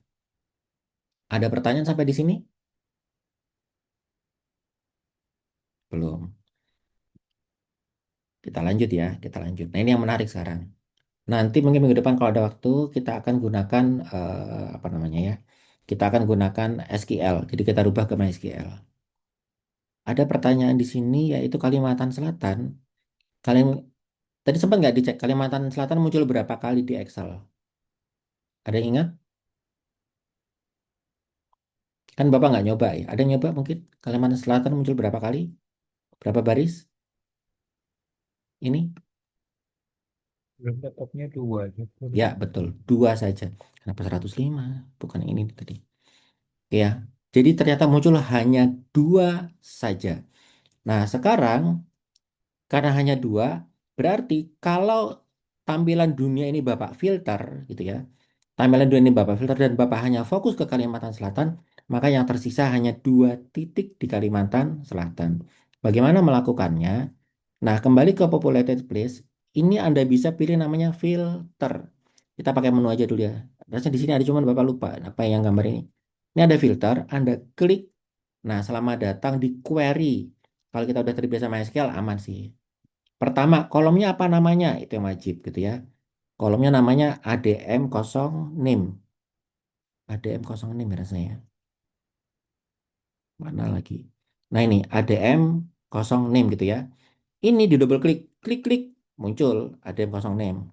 S1: Ada pertanyaan sampai di sini? Belum. Kita lanjut ya, kita lanjut. Nah, ini yang menarik sekarang. Nanti mungkin minggu depan kalau ada waktu kita akan gunakan apa namanya ya? Kita akan gunakan SQL. Jadi kita rubah ke MySQL. Ada pertanyaan di sini yaitu Kalimantan Selatan. Kalim Tadi sempat nggak dicek Kalimantan Selatan muncul berapa kali di Excel? Ada yang ingat? Kan Bapak nggak nyoba ya? Ada yang nyoba mungkin? Kalimantan Selatan muncul berapa kali? Berapa baris? Ini?
S3: Belum laptopnya 2 gitu.
S1: Ya, betul. 2 saja. Kenapa 105? Bukan ini tadi. Ya. Jadi ternyata muncul hanya 2 saja. Nah, sekarang karena hanya 2, berarti kalau tampilan dunia ini Bapak filter, gitu ya, tampilan dunia ini Bapak filter dan Bapak hanya fokus ke Kalimantan Selatan, maka yang tersisa hanya 2 titik di Kalimantan Selatan. Bagaimana melakukannya? Nah, kembali ke populated place, ini Anda bisa pilih namanya filter. Kita pakai menu aja dulu ya. Rasanya di sini ada cuman Bapak lupa apa yang gambar ini. Ini ada filter, Anda klik. Nah, selama datang di query, kalau kita udah terbiasa MySQL aman sih. Pertama, kolomnya apa namanya? Itu yang wajib gitu ya. Kolomnya namanya ADM0 name. ADM0 name ya rasanya. Mana lagi? Nah ini ADM0 name gitu ya. Ini di double klik, klik-klik muncul ADM0 name.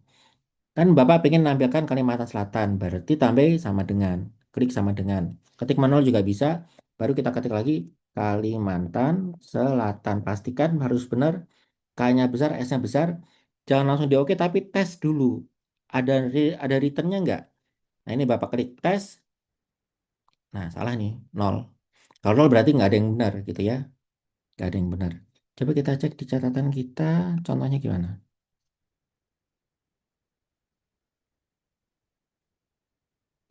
S1: Kan Bapak pengen nampilkan Kalimantan Selatan, berarti tambah sama dengan, klik sama dengan. Ketik manual juga bisa, baru kita ketik lagi Kalimantan Selatan. Pastikan harus benar, K-nya besar, S-nya besar. Jangan langsung di oke, tapi tes dulu. Ada returnnya nggak? Nah ini Bapak klik tes, nah salah nih, 0. Kalau 0 berarti nggak ada yang benar gitu ya. Nggak ada yang benar. Coba kita cek di catatan kita, contohnya gimana?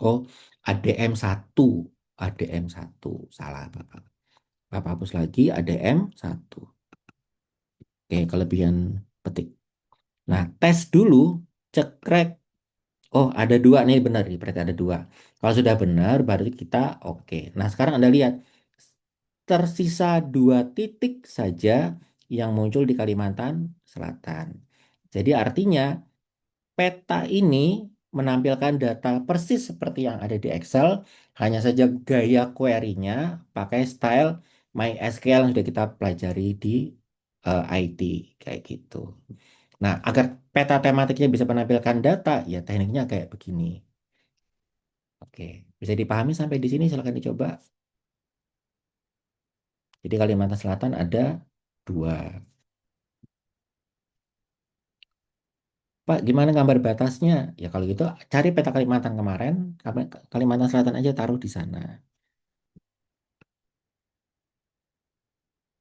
S1: Oh, ADM1. ADM1. Salah, Bapak. Bapak hapus lagi ADM1. Oke, kelebihan petik. Nah, tes dulu, cekrek. Oh, ada 2 nih, benar nih, berarti ada 2. Kalau sudah benar, baru kita oke. Nah, sekarang Anda lihat, tersisa 2 titik saja yang muncul di Kalimantan Selatan. Jadi artinya peta ini menampilkan data persis seperti yang ada di Excel, hanya saja gaya query-nya pakai style MySQL yang sudah kita pelajari di IT kayak gitu. Nah, agar peta tematiknya bisa menampilkan data, ya tekniknya kayak begini. Oke, bisa dipahami sampai di sini? Silahkan dicoba. Jadi Kalimantan Selatan ada 2. Pak, gimana gambar batasnya? Ya kalau gitu cari peta Kalimantan kemarin, Kalimantan Selatan aja taruh di sana.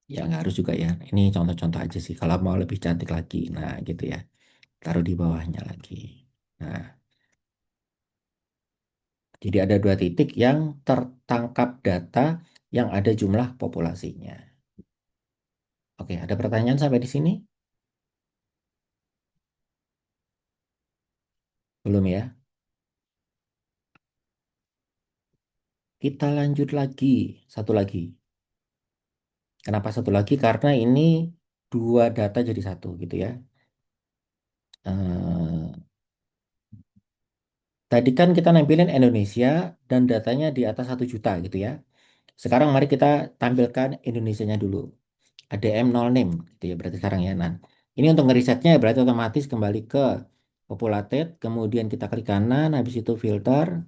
S1: Ya nggak harus juga ya. Ini contoh-contoh aja sih. Kalau mau lebih cantik lagi, nah gitu ya. Taruh di bawahnya lagi. Nah, jadi ada 2 titik yang tertangkap data yang ada jumlah populasinya. Oke, ada pertanyaan sampai di sini? Belum ya? Kita lanjut lagi. Satu lagi. Kenapa satu lagi? Karena ini 2 data jadi satu gitu ya. Eh, Tadi kan kita nampilin Indonesia dan datanya di atas 1 juta gitu ya. Sekarang mari kita tampilkan Indonesianya dulu. ADM nol name gitu ya berarti sekarang ya. Nah, ini untuk ngerisetnya berarti otomatis kembali ke populated, kemudian kita klik kanan, habis itu filter.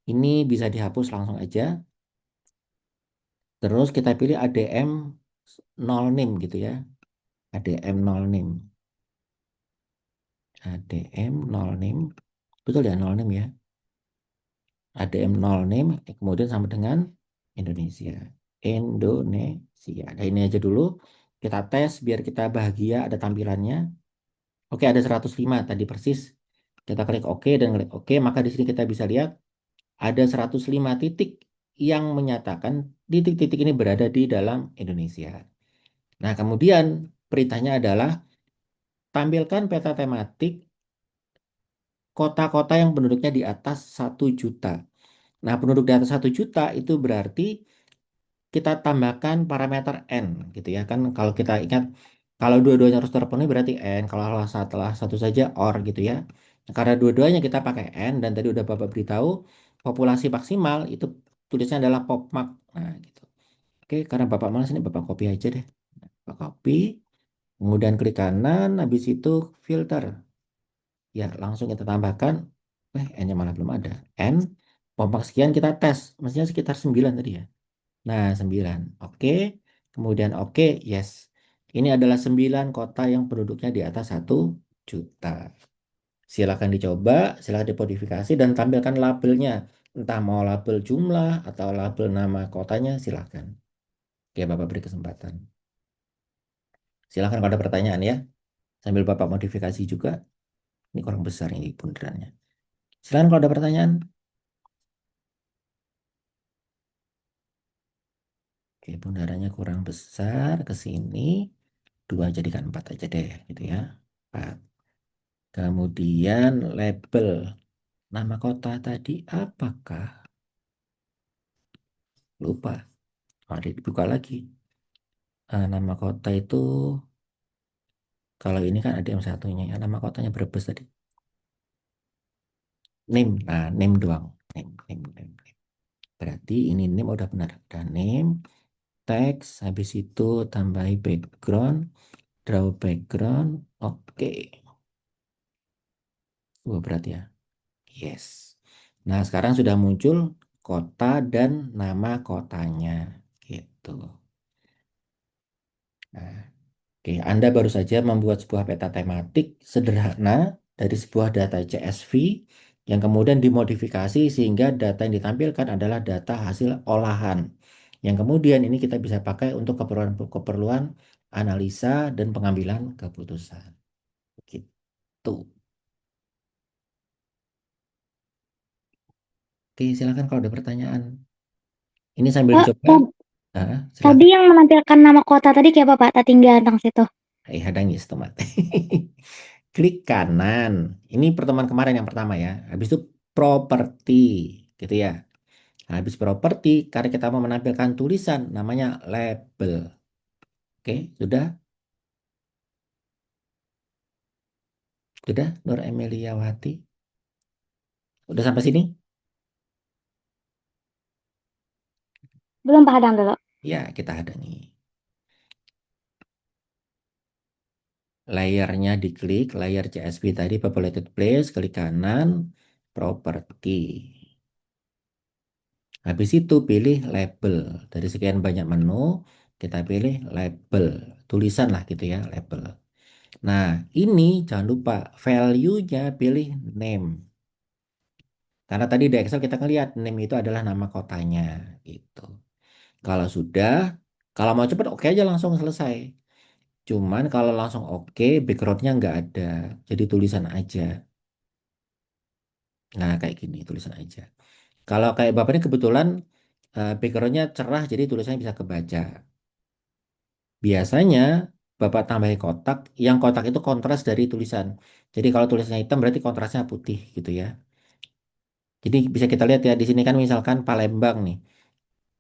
S1: Ini bisa dihapus langsung aja. Terus kita pilih ADM nol name gitu ya. ADM nol name. ADM nol name. Betul ya nol name ya. ADM nol name kemudian sama dengan Indonesia. Indonesia. Nah, ini aja dulu. Kita tes biar kita bahagia ada tampilannya. Oke, ada 105 tadi persis. Kita klik OK dan klik OK, maka di sini kita bisa lihat ada 105 titik yang menyatakan titik-titik ini berada di dalam Indonesia. Nah, kemudian perintahnya adalah tampilkan peta tematik kota-kota yang penduduknya di atas 1 juta. Nah, penduduk di atas 1 juta itu berarti kita tambahkan parameter N gitu ya. Kan kalau kita ingat, kalau dua-duanya harus terpenuhi berarti N. Kalau setelah satu saja OR gitu ya. Nah, karena dua-duanya kita pakai N dan tadi udah Bapak beritahu, populasi maksimal itu tulisnya adalah POPMAX. Nah, gitu. Oke, karena Bapak malas ini Bapak copy aja deh. Bapak copy, kemudian klik kanan, habis itu filter. Ya, langsung kita tambahkan. N-nya malah belum ada. N, POPMAX sekian kita tes. Mestinya sekitar 9 tadi ya. Nah, 9. Oke. Kemudian oke, yes. Ini adalah 9 kota yang penduduknya di atas 1 juta. Silakan dicoba, silakan dimodifikasi dan tampilkan labelnya. Entah mau label jumlah atau label nama kotanya, silakan. Oke, Bapak beri kesempatan. Silakan kalau ada pertanyaan ya. Sambil Bapak modifikasi juga. Ini kurang besar ini bundarannya. Silakan kalau ada pertanyaan. Oke, bundarannya kurang besar ke sini. 2 jadikan 4 aja deh, gitu ya. 4. Kemudian label nama kota tadi apakah? Lupa. Mari dibuka lagi. Nama kota itu kalau ini kan ada yang satunya ya. Nama kotanya Brebes tadi. Name. Nah, name doang. Name. Berarti ini name udah benar. Ada name, text, habis itu tambahi background, draw background. Oke. Berarti ya. Yes. Nah, sekarang sudah muncul kota dan nama kotanya. Gitu. Nah, oke, Anda baru saja membuat sebuah peta tematik sederhana dari sebuah data CSV yang kemudian dimodifikasi sehingga data yang ditampilkan adalah data hasil olahan. Yang kemudian ini kita bisa pakai untuk keperluan analisa dan pengambilan keputusan. Gitu. Oke, silakan kalau ada pertanyaan. Ini sambil
S5: Pak,
S1: dicoba.
S5: tadi
S1: Silakan.
S5: yang menampilkan nama kota tadi kayak apa Pak? Tak tinggal tentang situ.
S1: Ada ngis tomat. Klik kanan. Ini pertemuan kemarin yang pertama ya. Habis itu properti, gitu ya. Habis properti, karena kita mau menampilkan tulisan, namanya label. Oke, sudah? Sudah, Nur Emiliawati? Udah sampai sini?
S5: Belum Pak Hadang dulu.
S1: Ya, kita ada nih. Layarnya diklik, layar CSV tadi, populated place, klik kanan, properti. Habis itu pilih label. Dari sekian banyak menu, kita pilih label. Tulisan lah gitu ya, label. Nah, ini jangan lupa value-nya pilih name. Karena tadi di Excel kita ngeliat name itu adalah nama kotanya gitu. Kalau sudah, kalau mau cepet oke aja langsung selesai. Cuman kalau langsung oke, backgroundnya nggak ada. Jadi tulisan aja. Nah, kayak gini tulisan aja. Kalau kayak Bapak ini kebetulan backgroundnya cerah, jadi tulisannya bisa kebaca. Biasanya Bapak tambahin kotak, yang kotak itu kontras dari tulisan. Jadi kalau tulisannya hitam berarti kontrasnya putih gitu ya. Jadi bisa kita lihat ya di sini kan misalkan Palembang nih.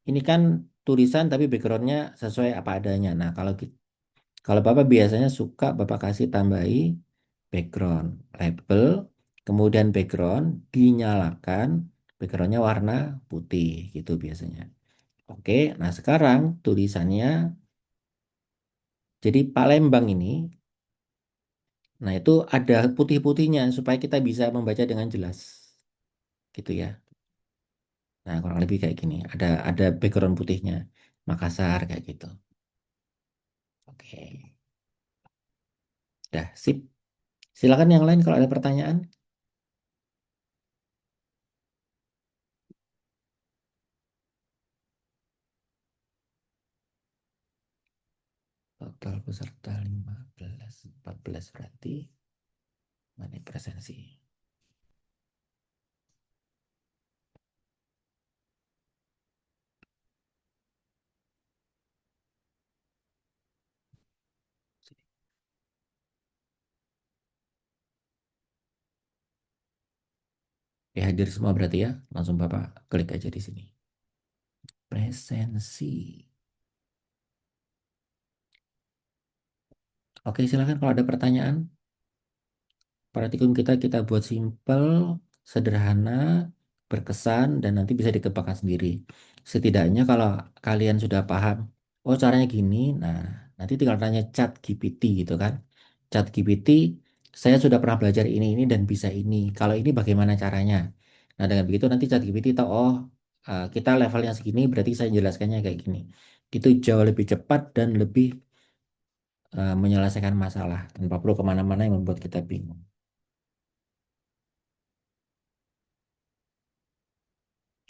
S1: Ini kan tulisan tapi backgroundnya sesuai apa adanya. Nah kalau Bapak biasanya suka Bapak kasih tambahi background label, kemudian background dinyalakan, backgroundnya warna putih gitu biasanya. Oke, nah sekarang tulisannya Jadi Palembang ini, nah itu ada putih-putihnya supaya kita bisa membaca dengan jelas, gitu ya. Nah kurang lebih kayak gini, ada background putihnya, Makassar kayak gitu. Oke, dah sip. Silakan yang lain kalau ada pertanyaan. Total peserta 15, 14 berarti mana presensi. Ya hadir semua berarti ya. Langsung Bapak klik aja di sini. Presensi. Oke, silakan kalau ada pertanyaan. Praktikum kita buat simple, sederhana, berkesan, dan nanti bisa dikembangkan sendiri. Setidaknya kalau kalian sudah paham, oh caranya gini, nah nanti tinggal tanya chat GPT gitu kan. Chat GPT, saya sudah pernah belajar ini dan bisa ini. Kalau ini bagaimana caranya? Nah dengan begitu nanti chat GPT tahu, oh kita levelnya segini, berarti saya jelaskannya kayak gini. Itu jauh lebih cepat dan lebih menyelesaikan masalah tanpa perlu kemana-mana yang membuat kita bingung.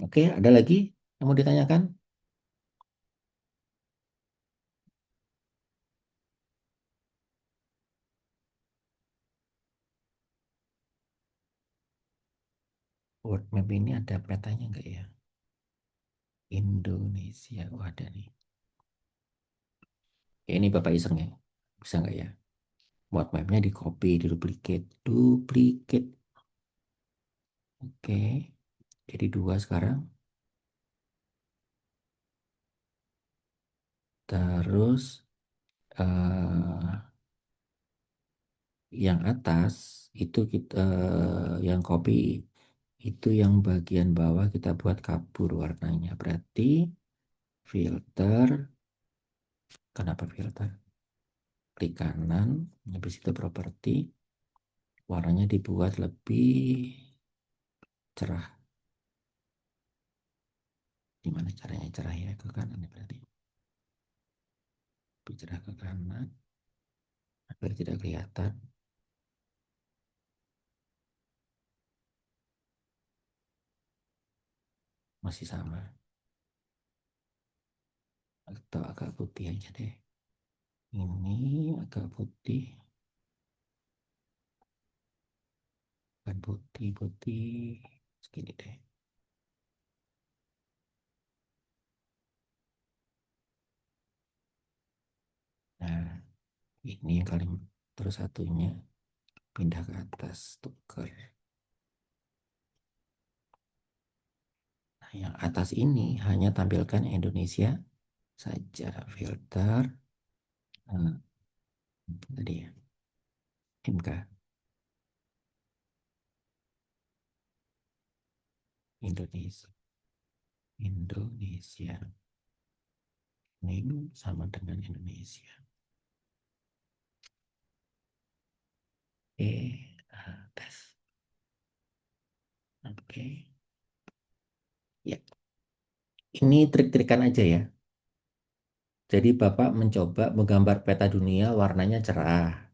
S1: Oke, ada lagi yang mau ditanyakan? World map ini ada petanya enggak ya? Indonesia, oh ada nih. Ya, ini Bapak iseng ya. Bisa nggak ya? World mapnya di copy, di duplicate. Duplicate. Oke, jadi dua sekarang. Terus eh, yang atas itu kita yang copy itu yang bagian bawah kita buat kabur warnanya. Berarti filter, kenapa filter? Klik kanan, habis itu properti, warnanya dibuat lebih cerah. Gimana caranya cerah ya? Ke kanan ya berarti. Lebih cerah ke kanan, agar tidak kelihatan. Masih sama. Atau agak putih aja deh. Ini agak putih. Bukan putih-putih. Segini deh. Nah, ini yang kali terus satunya pindah ke atas, tukar. Nah, yang atas ini hanya tampilkan Indonesia saja. Filter. Nah, tadi ya. MK. Indonesia. Indonesia. Ini sama dengan Indonesia. Tes. Oke. Ya, ini trik-trikan aja ya. Jadi Bapak mencoba menggambar peta dunia warnanya cerah.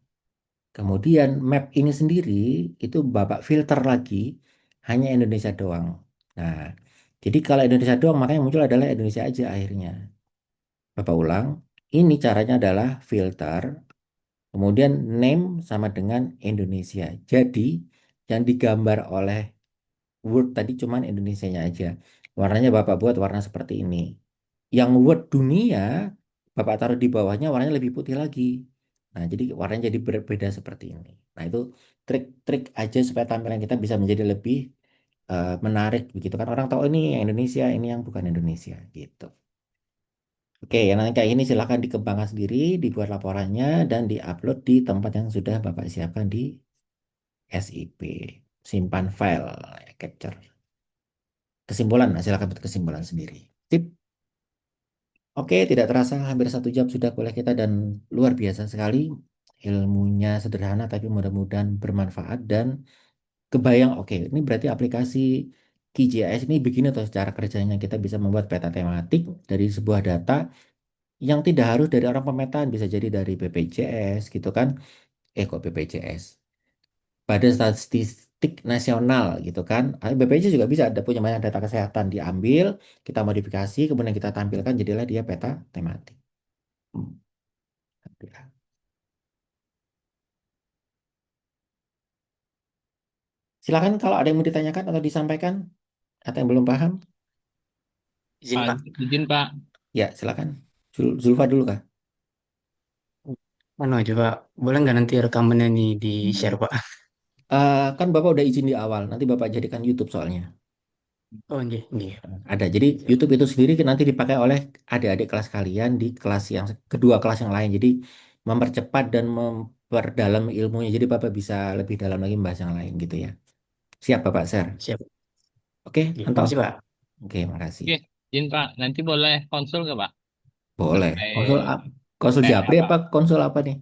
S1: Kemudian map ini sendiri itu Bapak filter lagi hanya Indonesia doang. Nah, jadi kalau Indonesia doang makanya muncul adalah Indonesia aja akhirnya. Bapak ulang. Ini caranya adalah filter, kemudian name sama dengan Indonesia. Jadi yang digambar oleh Word tadi cuman Indonesianya aja. Warnanya Bapak buat warna seperti ini. Yang Word dunia, Bapak taruh di bawahnya warnanya lebih putih lagi. Nah, jadi warnanya jadi berbeda seperti ini. Nah, itu trik-trik aja supaya tampilan kita bisa menjadi lebih menarik begitu kan. Orang tahu ini yang Indonesia, ini yang bukan Indonesia gitu. Oke, yang nanti kayak ini silahkan dikembangkan sendiri, dibuat laporannya dan diupload di tempat yang sudah Bapak siapkan di SIP. Simpan file, capture. Kesimpulan, nah, silakan buat kesimpulan sendiri. Tip. Oke, tidak terasa hampir 1 jam sudah kuliah kita dan luar biasa sekali. Ilmunya sederhana tapi mudah-mudahan bermanfaat dan kebayang. Oke, ini berarti aplikasi QGIS ini begini atau cara kerjanya kita bisa membuat peta tematik dari sebuah data yang tidak harus dari orang pemetaan, bisa jadi dari BPJS gitu kan. Kok BPJS? Badan Statistik Nasional gitu kan. BPJS juga bisa ada punya banyak data kesehatan diambil, kita modifikasi, kemudian kita tampilkan jadilah dia peta tematik. Hmm. Alhamdulillah. Silakan kalau ada yang mau ditanyakan atau disampaikan atau yang belum paham,
S4: Izin
S6: Pak,
S4: Pak.
S6: izin Pak.
S1: ya silakan. Zulfa dulu kah?
S4: Anu aja Pak, boleh nggak nanti rekamannya nih di share Pak?
S1: Kan Bapak udah izin di awal, nanti Bapak jadikan YouTube soalnya.
S4: Oh iya, iya.
S1: Ada. Jadi
S4: Siap.
S1: YouTube itu sendiri nanti dipakai oleh adik-adik kelas kalian di kelas yang kedua kelas yang lain. Jadi mempercepat dan memperdalam ilmunya. Jadi Bapak bisa lebih dalam lagi membahas yang lain gitu ya. Siap Bapak share.
S4: Siap.
S1: Oke,
S4: Iya,
S1: mantap.
S4: makasih Pak.
S1: Oke, makasih.
S6: Oke, izin Pak. Nanti boleh konsul nggak Pak?
S1: Boleh.
S6: Sampai
S1: Konsul
S6: TA
S1: Japri
S6: Pak.
S1: apa konsul apa nih?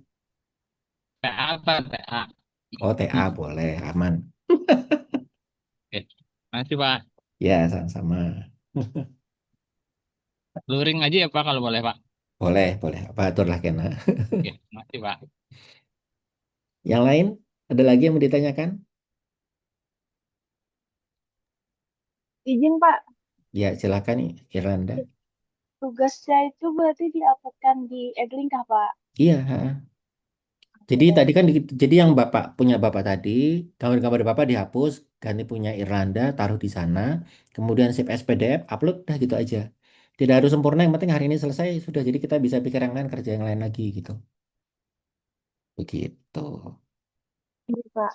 S6: TA apa? TA.
S1: Oh, TA boleh, aman.
S6: Oke. Makasih Pak.
S1: Ya, sama-sama.
S6: Luring aja ya Pak kalau boleh Pak.
S1: Boleh, boleh. Apa aturlah kena.
S6: Oke, makasih Pak.
S1: Yang lain, ada lagi yang mau ditanyakan?
S2: Izin Pak,
S1: Ya, silakan nih, Irlanda.
S2: tugasnya itu berarti diuploadkan di Edlink kah Pak?
S1: Iya, ha. Jadi tadi kan jadi yang Bapak punya Bapak tadi, gambar-gambar Bapak dihapus, ganti punya Irlanda, taruh di sana, kemudian save as PDF, upload, dah gitu aja. Tidak harus sempurna, yang penting hari ini selesai sudah. Jadi kita bisa pikir yang lain, kerja yang lain lagi gitu. Begitu.
S2: Iya Pak.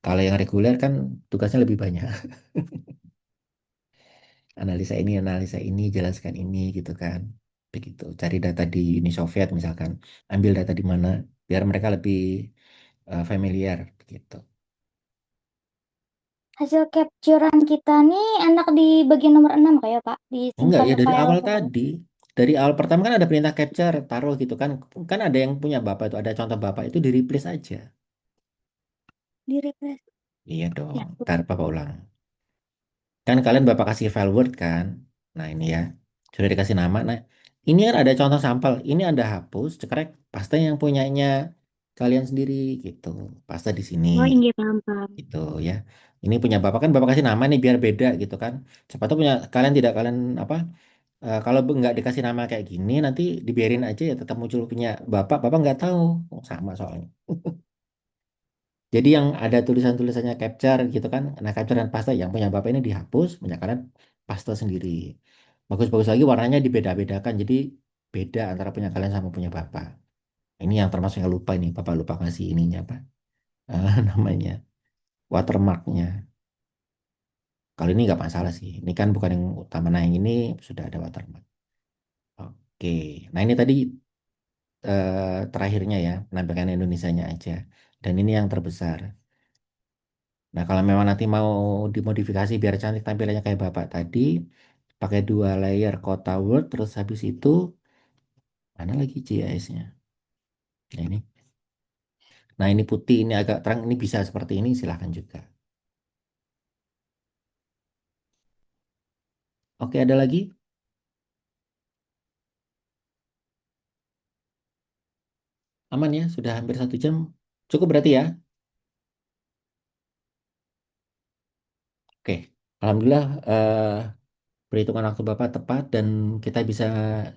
S1: Kalau yang reguler kan tugasnya lebih banyak. Analisa ini, jelaskan ini gitu kan. Begitu. Cari data di Uni Soviet misalkan, ambil data di mana biar mereka lebih familiar begitu.
S5: Hasil capturean kita nih enak di bagian nomor 6 kayak Pak, di
S1: Enggak
S5: simpan
S1: ya dari
S5: file
S1: awal
S5: pokoknya.
S1: tadi. Dari awal pertama kan ada perintah capture, taruh gitu kan. Kan ada yang punya Bapak itu, ada contoh Bapak itu di replace aja.
S5: Di refresh.
S1: Iya
S5: Ya,
S1: dong. Ntar Bapak ulang. Kan kalian Bapak kasih file Word kan. Nah ini ya. Sudah dikasih nama. Nah ini kan ada contoh sampel. Ini Anda hapus, cekrek, paste yang punyanya kalian sendiri gitu. Paste di sini.
S5: oh iya paham.
S1: Gitu ya. Ini punya Bapak kan Bapak kasih nama nih biar beda gitu kan. Siapa tahu punya kalian tidak kalian apa kalau nggak dikasih nama kayak gini nanti dibiarin aja ya tetap muncul punya Bapak nggak tahu. Oh, sama soalnya. Jadi yang ada tulisan-tulisannya capture gitu kan. Nah, capture dan paste yang punya Bapak ini dihapus, punya kalian paste sendiri. Bagus-bagus lagi warnanya dibeda-bedakan. Jadi beda antara punya kalian sama punya Bapak. Ini yang termasuk yang lupa ini. Bapak lupa ngasih ininya apa? Namanya watermarknya. Kalau ini nggak masalah sih. Ini kan bukan yang utama. Nah, yang ini sudah ada watermark. Oke. Nah, ini tadi terakhirnya ya, penampakan Indonesianya aja. Dan ini yang terbesar. Nah, kalau memang nanti mau dimodifikasi biar cantik tampilannya kayak Bapak tadi, pakai 2 layer kota Word, terus habis itu, mana lagi GIS-nya? Nah, ini. Nah, ini putih, ini agak terang, ini bisa seperti ini, silahkan juga. Oke, ada lagi? Aman ya, sudah hampir 1 jam. Cukup berarti ya? Oke, Alhamdulillah perhitungan waktu Bapak tepat dan kita bisa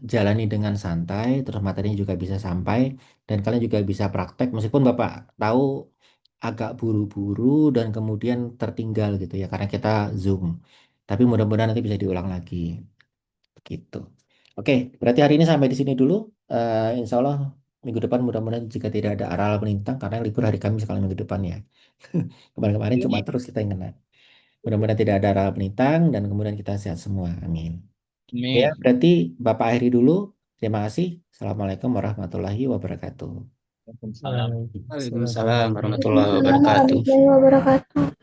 S1: jalani dengan santai, terus materinya juga bisa sampai dan kalian juga bisa praktek meskipun Bapak tahu agak buru-buru dan kemudian tertinggal gitu ya karena kita Zoom. Tapi mudah-mudahan nanti bisa diulang lagi gitu. Oke, berarti hari ini sampai di sini dulu. Insya Allah minggu depan mudah-mudahan jika tidak ada aral melintang karena libur hari Kamis kalau minggu depan ya. Kemarin-kemarin cuma terus kita yang kena. Mudah-mudahan tidak ada aral melintang dan kemudian kita sehat semua. Amin. Oke ya,
S6: Amin.
S1: berarti Bapak akhiri dulu. Terima kasih. Assalamualaikum warahmatullahi wabarakatuh.
S6: Waalaikumsalam.
S3: Waalaikumsalam
S4: Waalaikumsalam
S3: warahmatullahi
S4: warahmatullahi
S3: wabarakatuh.
S4: wabarakatuh.
S5: Warahmatullahi wabarakatuh.